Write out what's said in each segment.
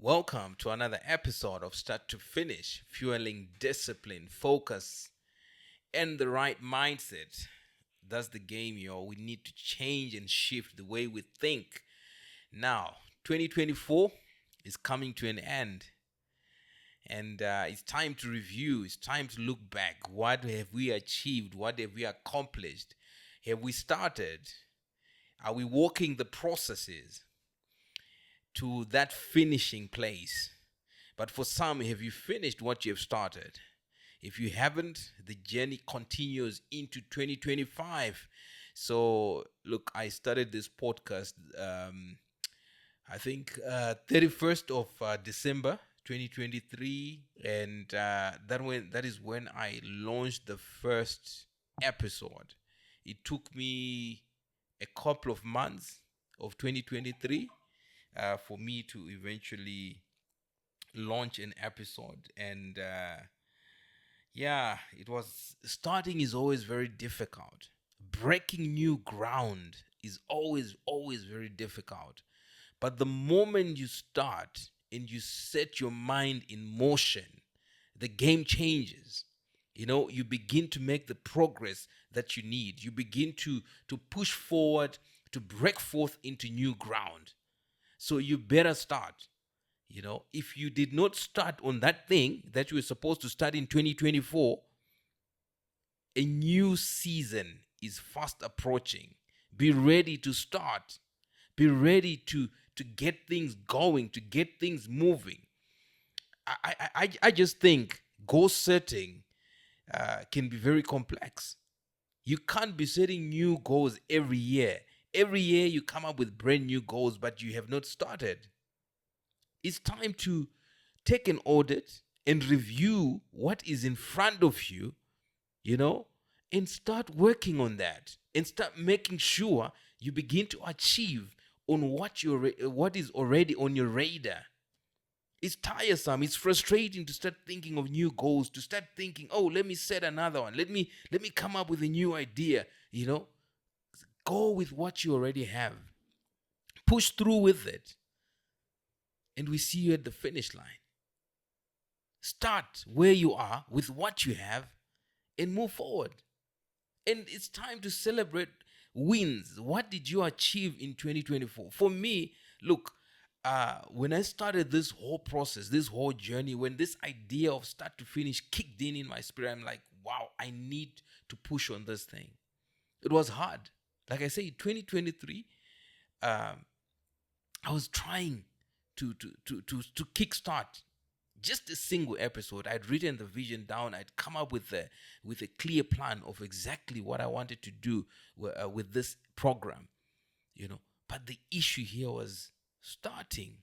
Welcome to another episode of Start to Finish, fueling discipline, focus, and the right mindset. That's the game, yo. We need to change and shift the way we think. Now, 2024 is coming to an end, and it's time to review. It's time to look back. What have we achieved? What have we accomplished? Have we started? Are we walking the processes to that finishing place? But for some, have you finished what you have started? If you haven't, the journey continues into 2025. So, look, I started this podcast, I think 31st of December 2023, and that is when I launched the first episode. It took me a couple of months of 2023 for me to eventually launch an episode. And it was starting is always very difficult. Breaking new ground is always very difficult. But the moment you start and you set your mind in motion, the game changes. You begin to make the progress that you need. You begin to push forward, to break forth into new ground. So you better start. If you did not start on that thing that you were supposed to start in 2024, a new season is fast approaching. Be ready to start. Be ready to get things going, to get things moving. I just think goal setting can be very complex. You can't be setting new goals every year. Every year you come up with brand new goals, but you have not started. It's time to take an audit and review what is in front of you, and start working on that and start making sure you begin to achieve on what is already on your radar. It's tiresome, it's frustrating to start thinking of new goals, to start thinking, oh, let me set another one, let me come up with a new idea. Go with what you already have, push through with it, and we see you at the finish line. Start where you are with what you have and move forward. And it's time to celebrate wins. What did you achieve in 2024? For me, look, when I started this whole process, this whole journey, when this idea of start to finish kicked in my spirit, I'm like, wow, I need to push on this thing. It was hard. Like I say, 2023, I was trying to kickstart just a single episode. I'd written the vision down. I'd come up with a clear plan of exactly what I wanted to do with this program, But the issue here was starting.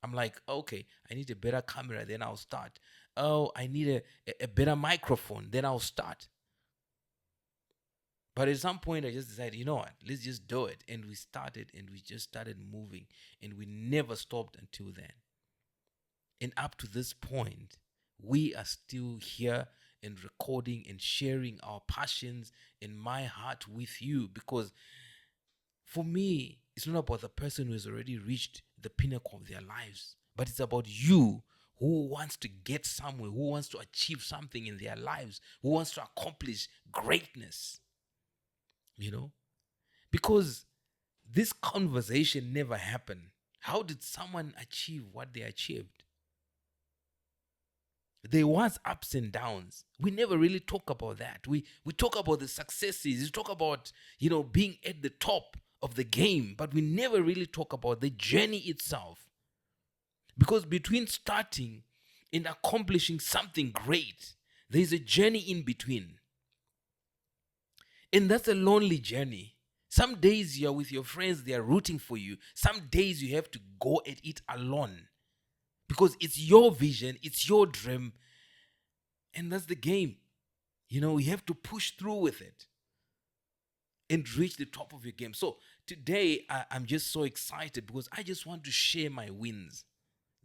I'm like, okay, I need a better camera, then I'll start. Oh, I need a better microphone, then I'll start. But at some point, I just decided, you know what, let's just do it. And we started, and we just started moving, and we never stopped until then. And up to this point, we are still here and recording and sharing our passions and my heart with you. Because for me, it's not about the person who has already reached the pinnacle of their lives, but it's about you who wants to get somewhere, who wants to achieve something in their lives, who wants to accomplish greatness. Because this conversation never happened. How did someone achieve what they achieved? There was ups and downs. We never really talk about that. We talk about the successes. We talk about, being at the top of the game, but we never really talk about the journey itself. Because between starting and accomplishing something great, there's a journey in between. And that's a lonely journey. Some days you're with your friends, they are rooting for you. Some days you have to go at it alone. Because it's your vision, it's your dream, and that's the game. You have to push through with it and reach the top of your game. So today, I'm just so excited because I just want to share my wins.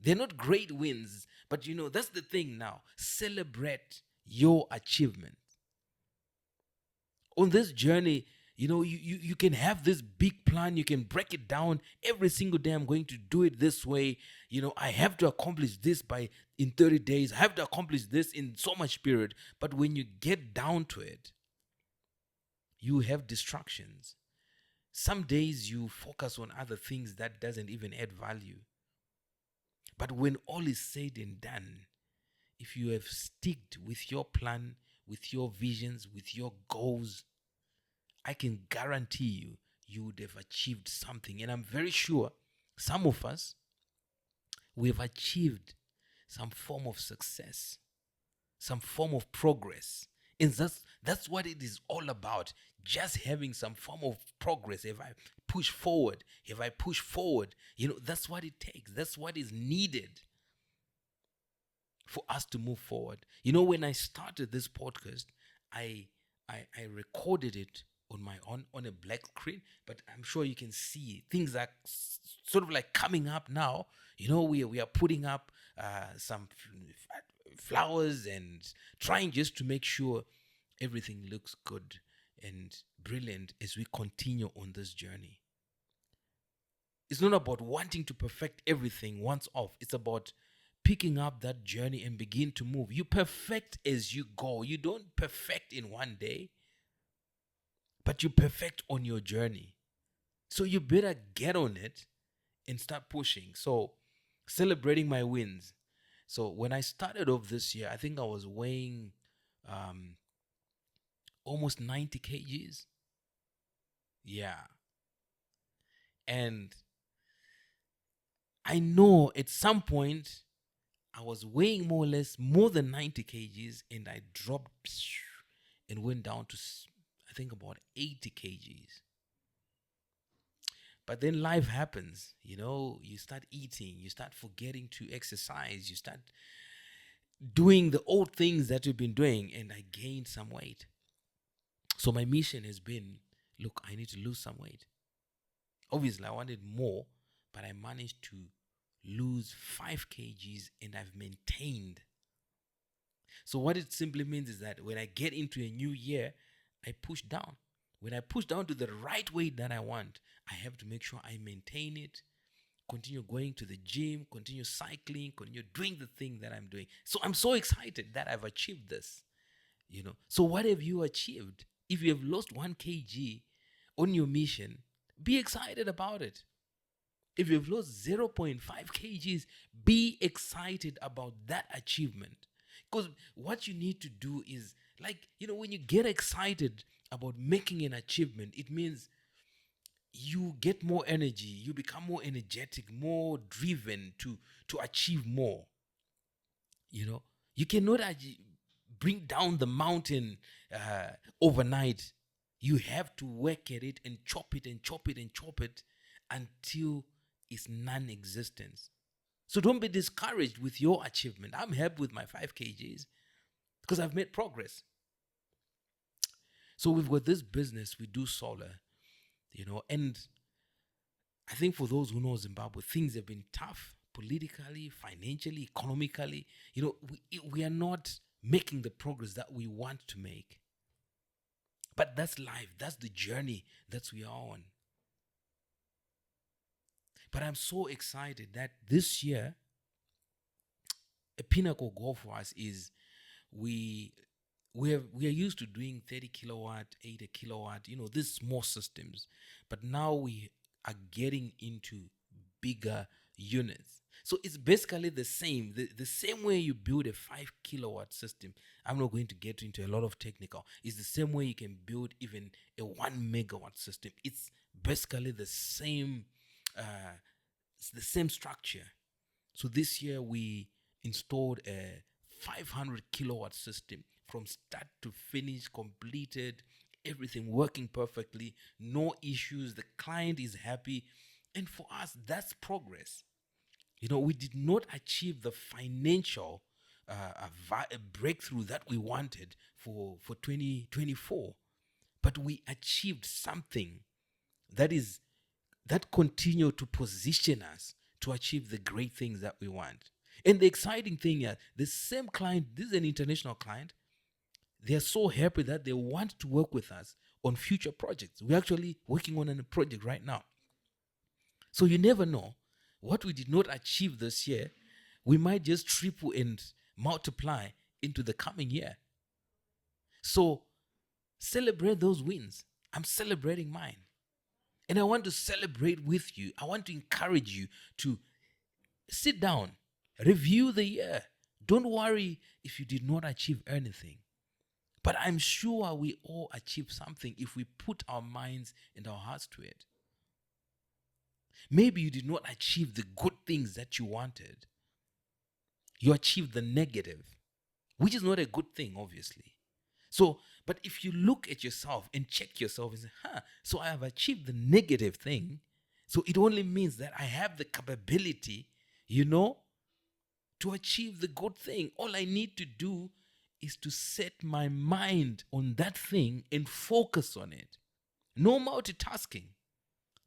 They're not great wins, but that's the thing now. Celebrate your achievement. On this journey, You can have this big plan. You can break it down every single day. I'm going to do it this way. I have to accomplish this by in 30 days. I have to accomplish this in so much period. But when you get down to it, you have distractions. Some days you focus on other things that doesn't even add value. But when all is said and done, if you have sticked with your plan, with your visions, with your goals, I can guarantee you would have achieved something. And I'm very sure some of us, we have achieved some form of success, some form of progress. And that's what it is all about. Just having some form of progress. If I push forward, that's what it takes. That's what is needed for us to move forward. When I started this podcast, I recorded it on a black screen, but I'm sure you can see things are sort of like coming up now. We are putting up some flowers and trying just to make sure everything looks good and brilliant as we continue on this journey. It's not about wanting to perfect everything once off. It's about picking up that journey and begin to move. You perfect as you go. You don't perfect in one day, but you perfect on your journey. So you better get on it and start pushing. So celebrating my wins. So when I started off this year, I think I was weighing almost 90 kgs. Yeah. And I know at some point I was weighing more or less more than 90 kgs, and I dropped and went down to, I think, about 80 kgs. But then life happens, you start eating, you start forgetting to exercise, you start doing the old things that you've been doing, and I gained some weight. So my mission has been, look, I need to lose some weight. Obviously, I wanted more, but I managed to lose 5 kgs and I've maintained. So what it simply means is that when I get into a new year, I push down. When I push down to the right weight that I want, I have to make sure I maintain it, continue going to the gym, continue cycling, continue doing the thing that I'm doing. So I'm so excited that I've achieved this. So what have you achieved? If you have lost 1 kg on your mission, be excited about it. If you've lost 0.5 kgs, be excited about that achievement. Because what you need to do is, when you get excited about making an achievement, it means you get more energy, you become more energetic, more driven to achieve more. You cannot bring down the mountain overnight. You have to work at it and chop it and chop it and chop it until it's non-existent. So don't be discouraged with your achievement. I'm happy with my 5 kgs because I've made progress. So we've got this business, we do solar, and I think for those who know Zimbabwe, things have been tough politically, financially, economically. We are not making the progress that we want to make. But that's life. That's the journey that we are on. But I'm so excited that this year, a pinnacle goal for us is we are used to doing 30 kilowatt, 80 kilowatt, these small systems. But now we are getting into bigger units. So it's basically the same. The same way you build a 5 kilowatt system. I'm not going to get into a lot of technical. It's the same way you can build even a 1 megawatt system. It's basically the same structure. So this year we installed a 500 kilowatt system from start to finish, completed, everything working perfectly, no issues. The client is happy. And for us, that's progress. We did not achieve the financial breakthrough that we wanted for 2024, but we achieved something that continue to position us to achieve the great things that we want. And the exciting thing is, the same client, this is an international client, they are so happy that they want to work with us on future projects. We're actually working on a project right now. So you never know what we did not achieve this year. We might just triple and multiply into the coming year. So celebrate those wins. I'm celebrating mine. And I want to celebrate with you. I want to encourage you to sit down, review the year. Don't worry if you did not achieve anything. But I'm sure we all achieve something if we put our minds and our hearts to it. Maybe you did not achieve the good things that you wanted. You achieved the negative, which is not a good thing, obviously. So, but if you look at yourself and check yourself and say, so I have achieved the negative thing, so it only means that I have the capability, to achieve the good thing. All I need to do is to set my mind on that thing and focus on it. No multitasking.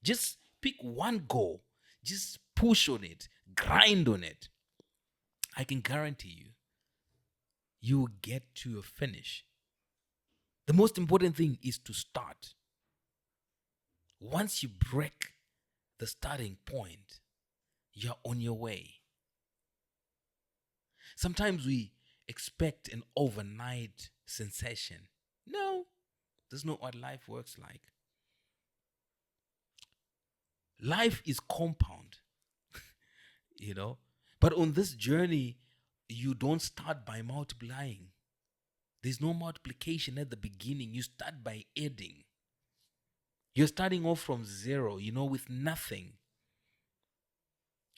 Just pick one goal. Just push on it. Grind on it. I can guarantee you will get to your finish. The most important thing is to start. Once you break the starting point, you're on your way. Sometimes we expect an overnight sensation. No, that's not what life works like. Life is compound, But on this journey, you don't start by multiplying. There's no multiplication at the beginning. You start by adding. You're starting off from zero, with nothing.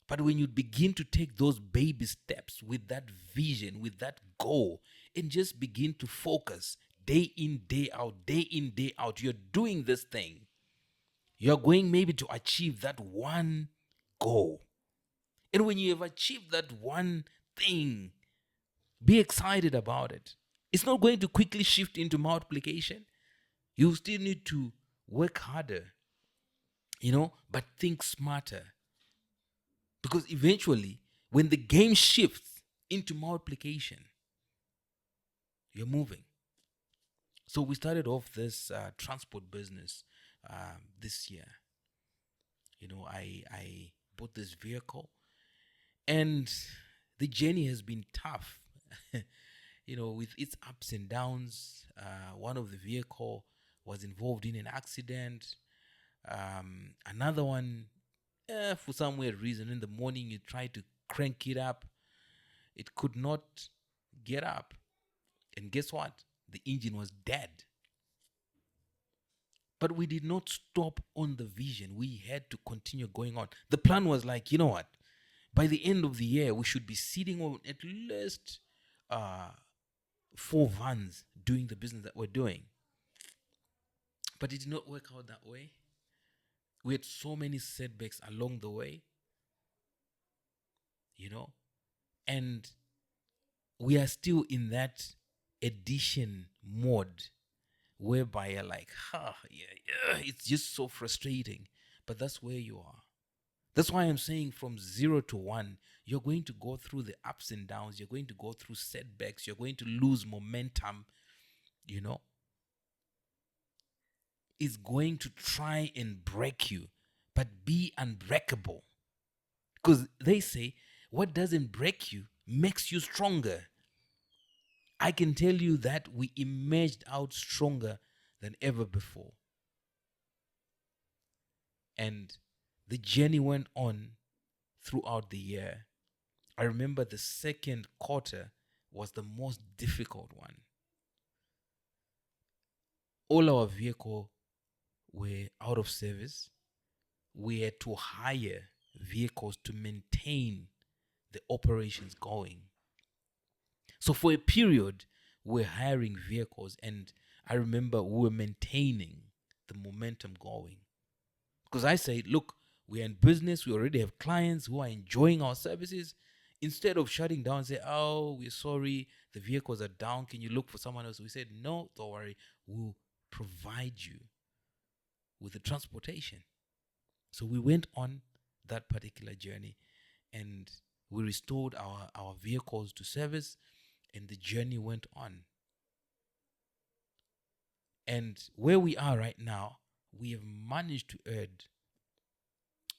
But when you begin to take those baby steps with that vision, with that goal, and just begin to focus day in, day out, you're doing this thing. You're going maybe to achieve that one goal. And when you have achieved that one thing, be excited about it. It's not going to quickly shift into multiplication. You still need to work harder, but think smarter. Because eventually, when the game shifts into multiplication, you're moving. So we started off this transport business this year. I bought this vehicle, and the journey has been tough. With its ups and downs. One of the vehicle was involved in an accident. Another one, for some weird reason, in the morning you try to crank it up. It could not get up. And guess what? The engine was dead. But we did not stop on the vision. We had to continue going on. The plan was like, you know what? By the end of the year, we should be sitting on at least 4 vans doing the business that we're doing. But it did not work out that way. We had so many setbacks along the way, and we are still in that addition mode whereby you're like, it's just so frustrating. But that's where you are. That's why I'm saying from 0 to 1, you're going to go through the ups and downs. You're going to go through setbacks. You're going to lose momentum, It's going to try and break you, but be unbreakable. Because they say, what doesn't break you makes you stronger. I can tell you that we emerged out stronger than ever before. And the journey went on throughout the year. I remember the second quarter was the most difficult one. All our vehicles were out of service. We had to hire vehicles to maintain the operations going. So for a period, we're hiring vehicles, and I remember we were maintaining the momentum going. Because I say, look, we're in business, we already have clients who are enjoying our services. Instead of shutting down and say, oh, we're sorry, the vehicles are down, can you look for someone else? We said, no, don't worry, we'll provide you with the transportation. So we went on that particular journey, and we restored our vehicles to service, and the journey went on. And where we are right now, we have managed to add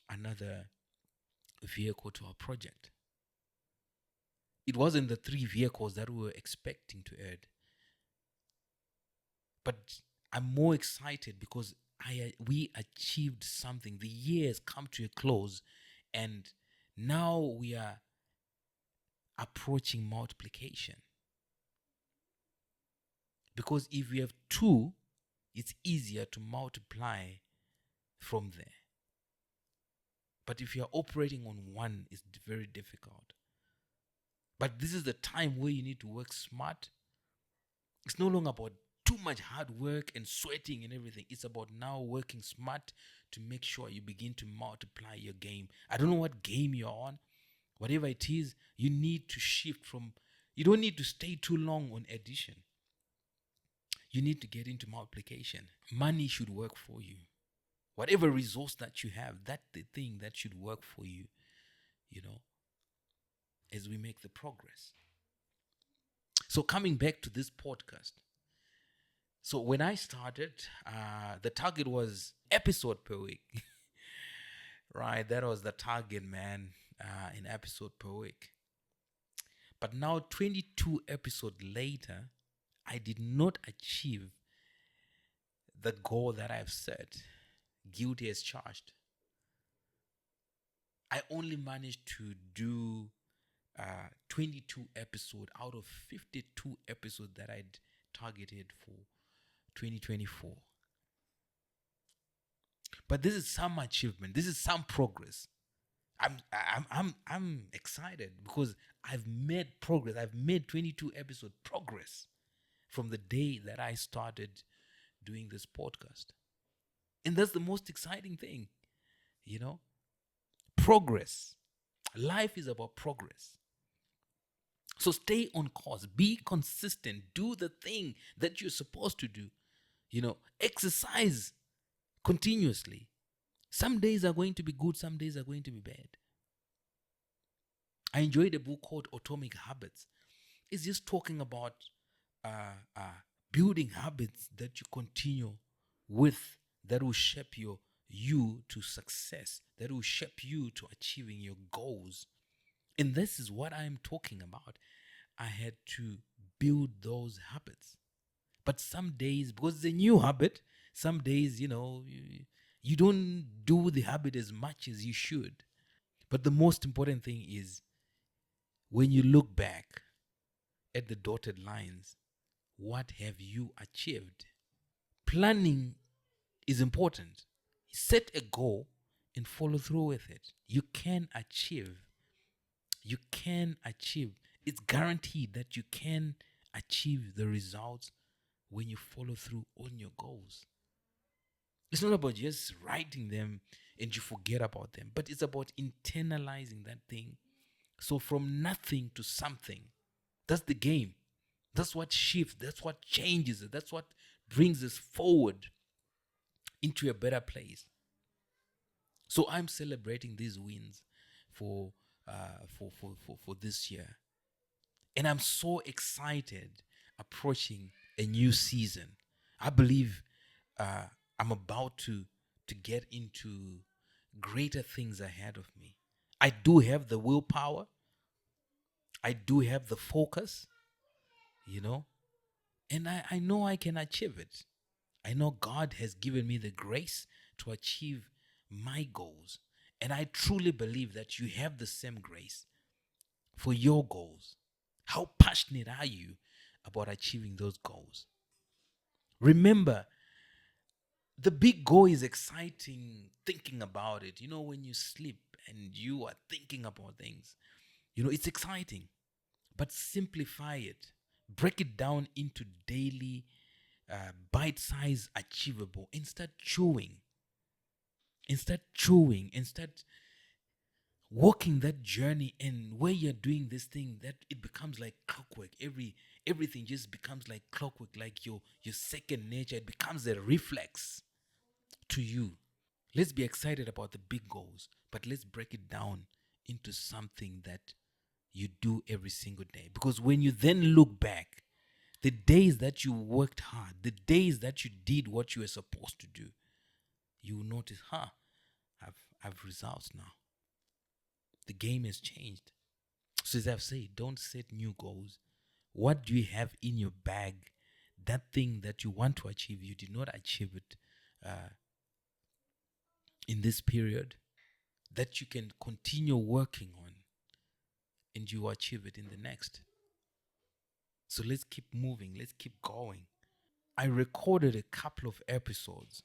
another vehicle to our project. It wasn't the 3 vehicles that we were expecting to add, but I'm more excited because we achieved something. The year has come to a close, and now we are approaching multiplication. Because if we have 2, it's easier to multiply from there. But if you're operating on 1, it's very difficult. But this is the time where you need to work smart. It's no longer about too much hard work and sweating and everything. It's about now working smart to make sure you begin to multiply your game. I don't know what game you're on. Whatever it is, you need to shift from, you don't need to stay too long on addition. You need to get into multiplication. Money should work for you. Whatever resource that you have, that's the thing that should work for you, as we make the progress. So coming back to this podcast. So when I started, the target was episode per week. Right, that was the target, man, in episode per week. But now 22 episodes later, I did not achieve the goal that I've set. Guilty as charged. I only managed to do 22 episodes out of 52 episodes that I'd targeted for 2024. But this is some achievement. This is some progress. I'm excited because I've made progress. I've made 22 episode progress from the day that I started doing this podcast. And that's the most exciting thing, progress. Life is about progress. So stay on course, be consistent, do the thing that you're supposed to do. Exercise continuously. Some days are going to be good, some days are going to be bad. I enjoyed a book called Atomic Habits. It's just talking about building habits that you continue with, that will shape you to success, that will shape you to achieving your goals. And this is what I'm talking about. I had to build those habits. But some days, because it's a new habit, some days, you don't do the habit as much as you should. But the most important thing is when you look back at the dotted lines, what have you achieved? Planning is important. Set a goal and follow through with it. You can achieve. It's guaranteed that you can achieve the results when you follow through on your goals. It's not about just writing them and you forget about them, but it's about internalizing that thing. So from nothing to something, that's the game. That's what shifts, that's what changes it, that's what brings us forward into a better place. So I'm celebrating these wins for this year. And I'm so excited approaching a new season. I believe I'm about to get into greater things ahead of me. I do have the willpower. I do have the focus, and I know I can achieve it. I know God has given me the grace to achieve my goals. And I truly believe that you have the same grace for your goals. How passionate are you about achieving those goals? Remember, the big goal is exciting thinking about it. When you sleep and you are thinking about things, it's exciting. But simplify it. Break it down into daily, bite-sized, achievable. And start chewing. And start walking that journey, and where you're doing this thing, that it becomes like clockwork. Everything just becomes like clockwork, like your second nature. It becomes a reflex to you. Let's be excited about the big goals, but let's break it down into something that you do every single day. Because when you then look back, The days that you worked hard, the days that you did what you were supposed to do, you will notice, I've results now. The game has changed. So as I've said, don't set new goals. What do you have in your bag? That thing that you want to achieve, you did not achieve it in this period, that you can continue working on and you achieve it in the next. So let's keep moving. Let's keep going. I recorded a couple of episodes,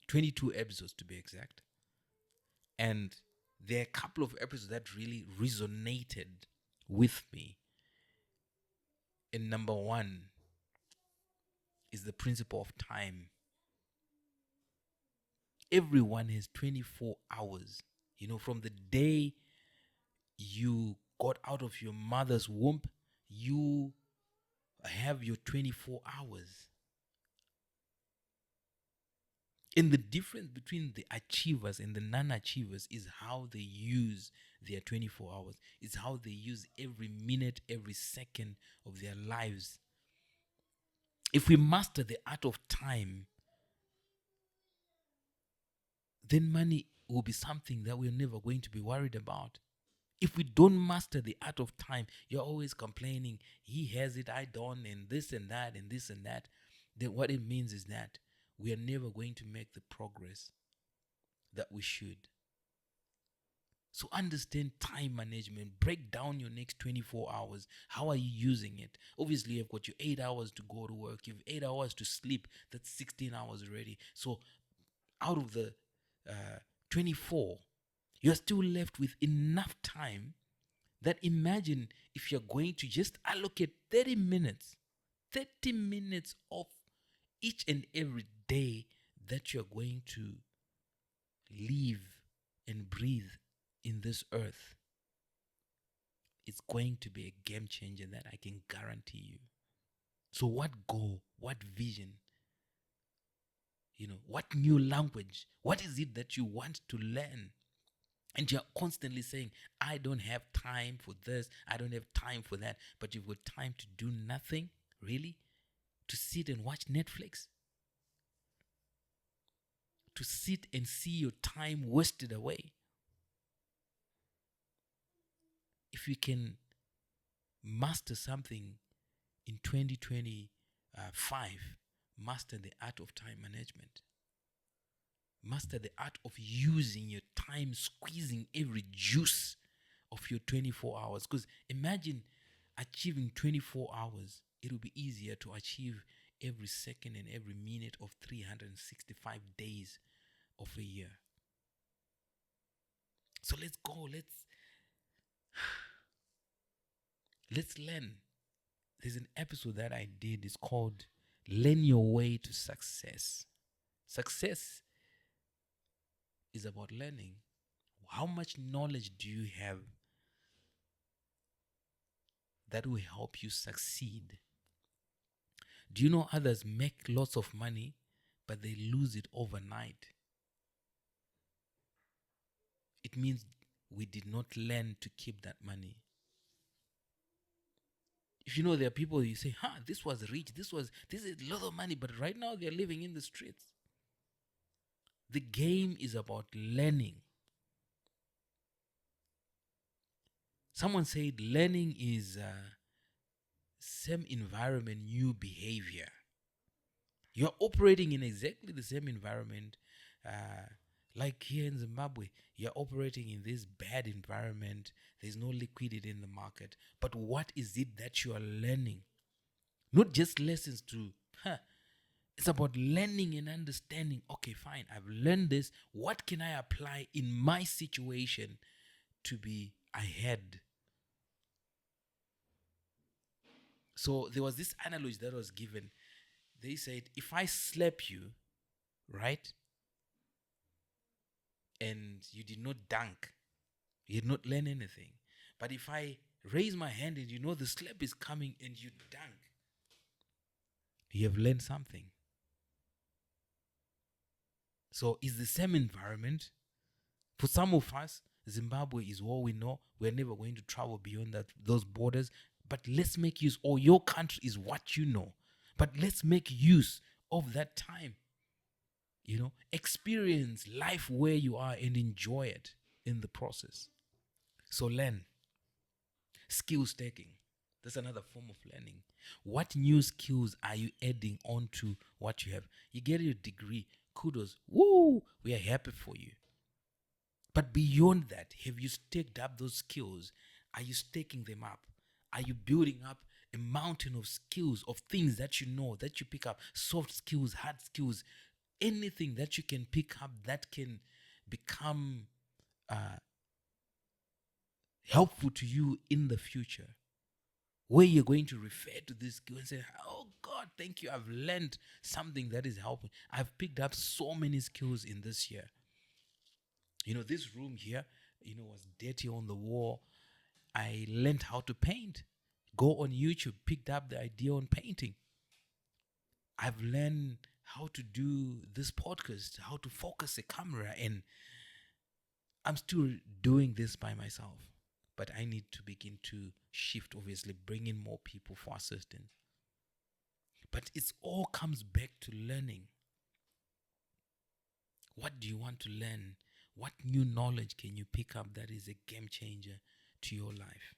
22 episodes to be exact. And there are a couple of episodes that really resonated with me. And number one is the principle of time. Everyone has 24 hours. From the day you got out of your mother's womb, you have your 24 hours. And the difference between the achievers and the non-achievers is how they use their 24 hours. It's how they use every minute, every second of their lives. If we master the art of time, then money will be something that we're never going to be worried about. If we don't master the art of time, you're always complaining, he has it, I don't, and this and that, and this and that. Then what it means is that we are never going to make the progress that we should. So understand time management. Break down your next 24 hours. How are you using it? Obviously, you've got your 8 hours to go to work. You have 8 hours to sleep. That's 16 hours already. So out of the 24, you're still left with enough time that imagine if you're going to just allocate 30 minutes of each and every day that you're going to live and breathe in this earth. It's going to be a game changer that I can guarantee you. So what goal, what vision, what new language, what is it that you want to learn? And you're constantly saying, I don't have time for this, I don't have time for that. But you've got time to do nothing, really? To sit and watch Netflix? To sit and see your time wasted away? If you can master something in 2025, master the art of time management. Master the art of using your time, squeezing every juice of your 24 hours. Because imagine achieving 24 hours. It will be easier to achieve every second and every minute of 365 days of a year. So let's go. Let's learn. There's an episode that I did. It's called Learn Your Way to Success. Success is about learning. How much knowledge do you have that will help you succeed? Do you know others make lots of money, but they lose it overnight? It means we did not learn to keep that money. If there are people you say, this was rich, this is a lot of money, but right now they're living in the streets. The game is about learning. Someone said learning is same environment, new behavior. You're operating in exactly the same environment. Like here in Zimbabwe, you're operating in this bad environment. There's no liquidity in the market. But what is it that you are learning? Not just lessons to, it's about learning and understanding. Okay, fine, I've learned this. What can I apply in my situation to be ahead? So there was this analogy that was given. They said, if I slap you, right, and you did not dunk, you did not learn anything. But if I raise my hand and the slap is coming and you dunk, you have learned something. So it's the same environment. For some of us, Zimbabwe is what we know. We're never going to travel beyond those borders. But let's make use, or your country is what you know. But let's make use of that time. Experience life where you are and enjoy it in the process. So learn. Skill stacking. That's another form of learning. What new skills are you adding on to what you have? You get your degree. Kudos. Woo! We are happy for you. But beyond that, have you staked up those skills? Are you staking them up? Are you building up a mountain of skills, of things that you know, that you pick up? Soft skills, hard skills, anything that you can pick up that can become helpful to you in the future, where you're going to refer to this skill and say, oh God, thank you, I've learned something that is helping. I've picked up so many skills in this year. This room here, was dirty on the wall. I learned how to paint. Go on YouTube, picked up the idea on painting. I've learned how to do this podcast, how to focus a camera, and I'm still doing this by myself. But I need to begin to shift, obviously, bring in more people for assistance. But it all comes back to learning. What do you want to learn? What new knowledge can you pick up that is a game changer to your life?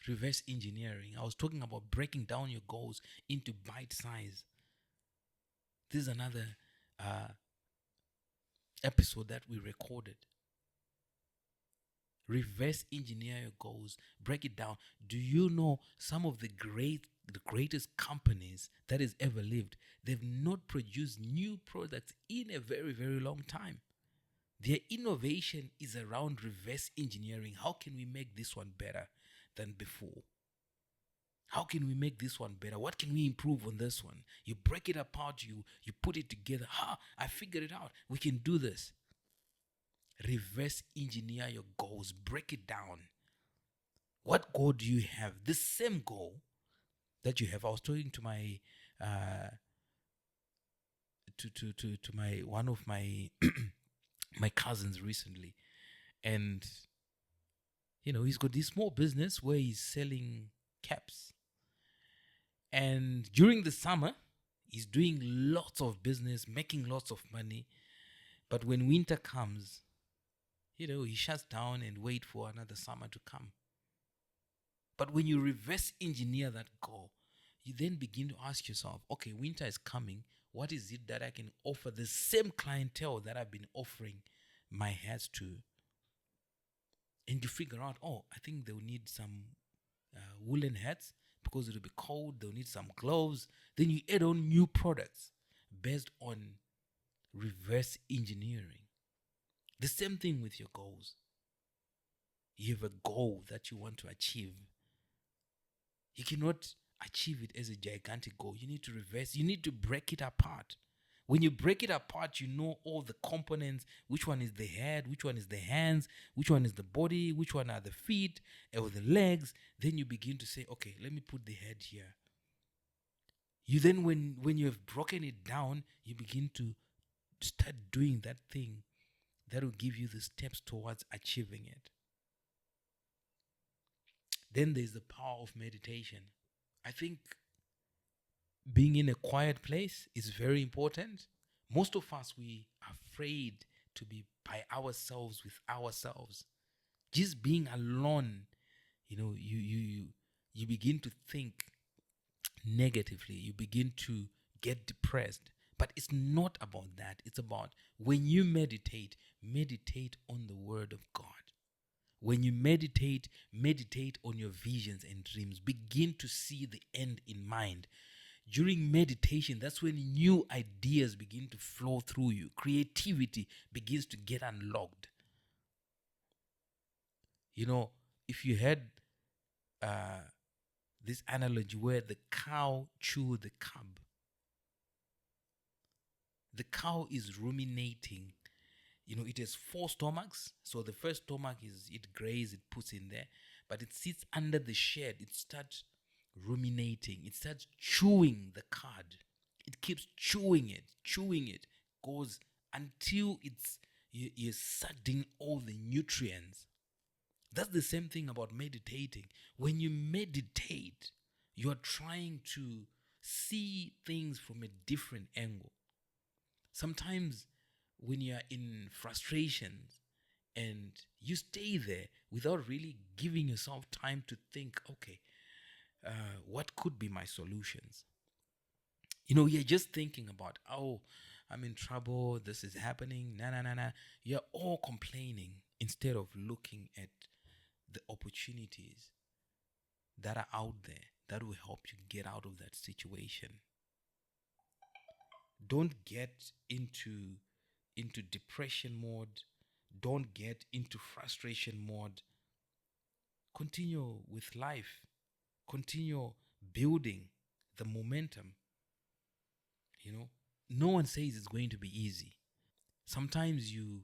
Reverse engineering. I was talking about breaking down your goals into bite size. This is another episode that we recorded. Reverse engineer your goals, break it down. Do you know some of the greatest companies that has ever lived, they've not produced new products in a very, very long time. Their innovation is around reverse engineering. How can we make this one better than before? How can we make this one better? What can we improve on this one? You break it apart, you put it together. I figured it out. We can do this. Reverse engineer your goals. Break it down. What goal do you have? The same goal that you have. I was talking to my to my one of my my cousins recently, and he's got this small business where he's selling caps. And during the summer, he's doing lots of business, making lots of money. But when winter comes, he shuts down and wait for another summer to come. But when you reverse engineer that goal, you then begin to ask yourself, okay, winter is coming. What is it that I can offer the same clientele that I've been offering my hats to? And you figure out, I think they'll need some woolen hats because it'll be cold. They'll need some gloves. Then you add on new products based on reverse engineering. The same thing with your goals. You have a goal that you want to achieve. You cannot achieve it as a gigantic goal. You need to reverse. You need to break it apart. When you break it apart, you know all the components. Which one is the head? Which one is the hands? Which one is the body? Which one are the feet or the legs? Then you begin to say, okay, let me put the head here. You then, when you have broken it down, you begin to start doing that thing that will give you the steps towards achieving it. Then there's the power of meditation. I think being in a quiet place is very important. Most of us, we are afraid to be by ourselves with ourselves. Just being alone, you begin to think negatively. You begin to get depressed. But it's not about that. It's about when you meditate on the word of God. When you meditate on your visions and dreams. Begin to see the end in mind. During meditation, that's when new ideas begin to flow through you. Creativity begins to get unlocked. If you had this analogy where the cow chews the cud. The cow is ruminating. It has 4 stomachs. So the first stomach is it grazes, it puts in there. But it sits under the shed. It starts ruminating. It starts chewing the cud. It keeps chewing it, goes until you're sucking all the nutrients That's the same thing about meditating. When you meditate, you're trying to see things from a different angle. Sometimes when you're in frustrations and you stay there without really giving yourself time to think, okay, what could be my solutions? You're just thinking about, oh, I'm in trouble, this is happening, nah, nah, nah, nah. You're all complaining instead of looking at the opportunities that are out there that will help you get out of that situation. Don't get into depression mode. Don't get into frustration mode. Continue with life. Continue building the momentum. No one says it's going to be easy. Sometimes you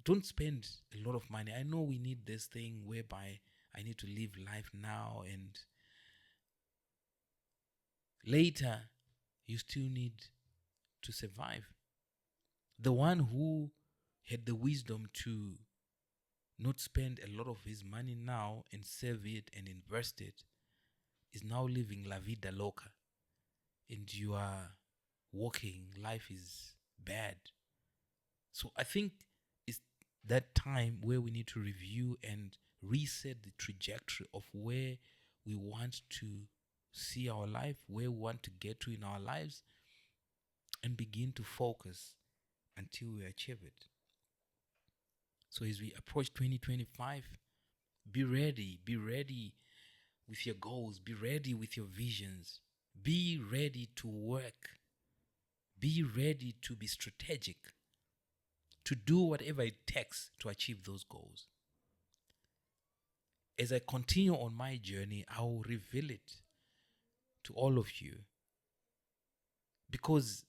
don't spend a lot of money. I know we need this thing whereby I need to live life now, and later you still need to survive. The one who had the wisdom to not spend a lot of his money now and save it and invest it is now living la vida loca, and you are walking, life is bad. So I think it's that time where we need to review and reset the trajectory of where we want to see our life, where we want to get to in our lives, and begin to focus until we achieve it. So as we approach 2025, be ready with your goals, be ready with your visions, be ready to work, be ready to be strategic, to do whatever it takes to achieve those goals. As I continue on my journey, I will reveal it to all of you, because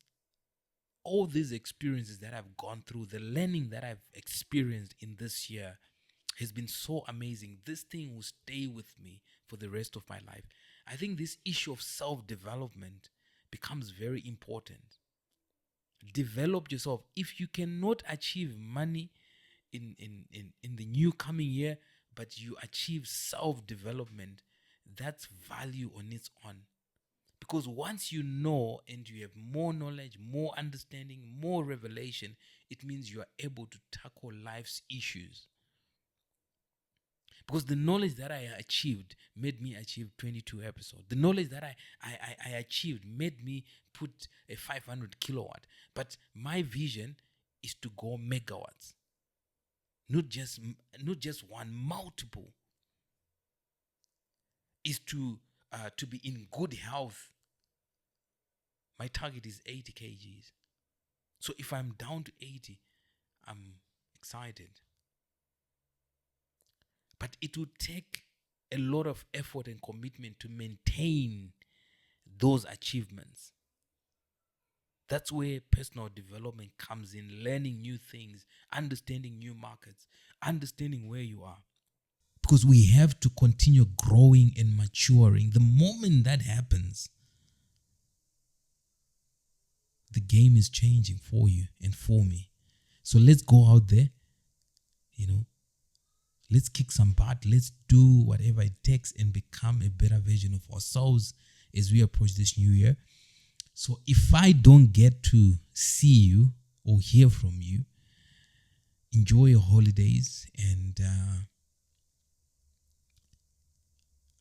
all these experiences that I've gone through, the learning that I've experienced in this year has been so amazing. This thing will stay with me for the rest of my life. I think this issue of self-development becomes very important. Develop yourself. If you cannot achieve money in the new coming year, but you achieve self-development, that's value on its own. Because once you know and you have more knowledge, more understanding, more revelation, it means you are able to tackle life's issues. Because the knowledge that I achieved made me achieve 22 episodes. The knowledge that I achieved made me put a 500 kilowatt. But my vision is to go megawatts. Not just one, multiple. Is to be in good health. My target is 80 kgs. So if I'm down to 80, I'm excited. But it will take a lot of effort and commitment to maintain those achievements. That's where personal development comes in, learning new things, understanding new markets, understanding where you are. Because we have to continue growing and maturing. The moment that happens, the game is changing for you and for me. So let's go out there, let's kick some butt. Let's do whatever it takes and become a better version of ourselves as we approach this new year. So if I don't get to see you or hear from you, enjoy your holidays. And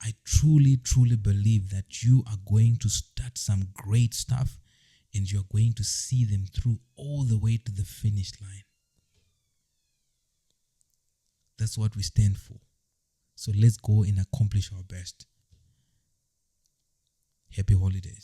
I truly, truly believe that you are going to start some great stuff and you're going to see them through all the way to the finish line. That's what we stand for. So let's go and accomplish our best. Happy holidays.